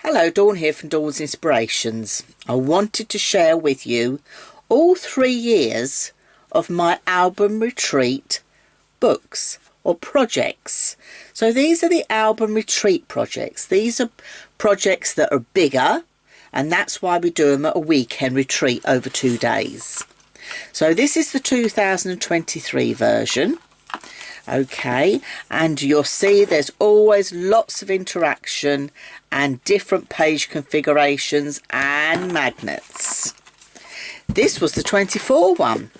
Hello, Dawn here from Dawn's Inspirations. I wanted to share with you all 3 years of my album retreat books or projects. So these are the album retreat projects. These are projects that are bigger, and that's why we do them at a weekend retreat over 2 days. So this is the 2023 version. Okay, and you'll see there's always lots of interaction and different page configurations and magnets. This was the 24 one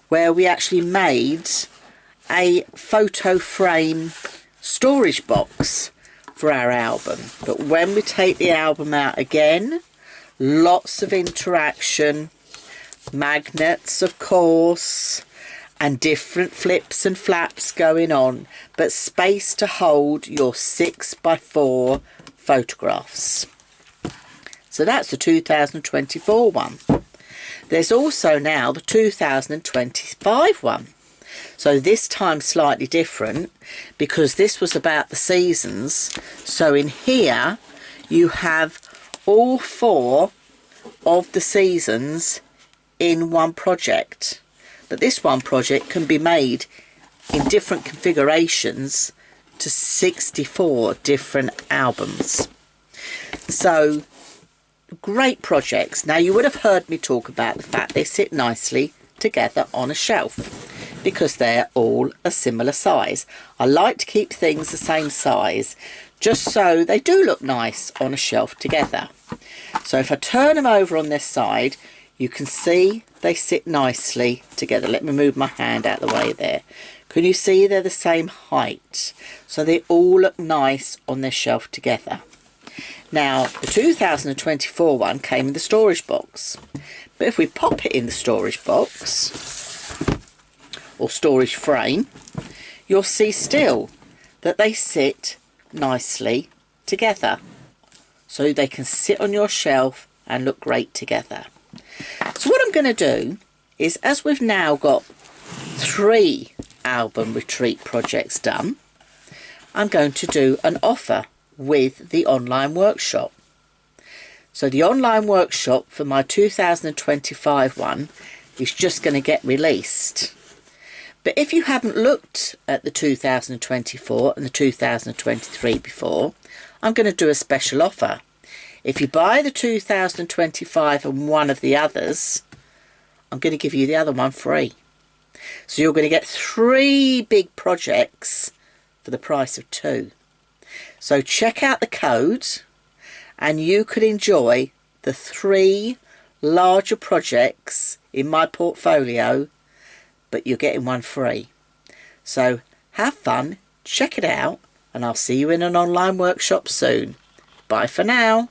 where we actually made a photo frame storage box for our album. But when we take the album out again, lots of interaction, magnets of course, and different flips and flaps going on, but space to hold your 6x4 photographs. So that's the 2024 one. There's also now the 2025 one. So this time slightly different because this was about the seasons. So in here you have all 4 of the seasons in one project. But this one project can be made in different configurations to 64 different albums. So great projects. Now you would have heard me talk about the fact they sit nicely together on a shelf because they're all a similar size. I like to keep things the same size just so they do look nice on a shelf together. So if I turn them over on this side, you can see they sit nicely together. Let me move my hand out of the way there. Can you see they're the same height? So they all look nice on their shelf together. Now, the 2024 one came in the storage box. But if we pop it in the storage box, or storage frame, you'll see still that they sit nicely together. So they can sit on your shelf and look great together. So what I'm going to do is, as we've now got 3 album retreat projects done, I'm going to do an offer with the online workshop. So the online workshop for my 2025 one is just going to get released. But if you haven't looked at the 2024 and the 2023 before, I'm going to do a special offer. If you buy the 2025 and one of the others, I'm going to give you the other one free. So you're going to get 3 big projects for the price of 2. So check out the code and you could enjoy the 3 larger projects in my portfolio, but you're getting one free. So have fun, check it out, and I'll see you in an online workshop soon. Bye for now.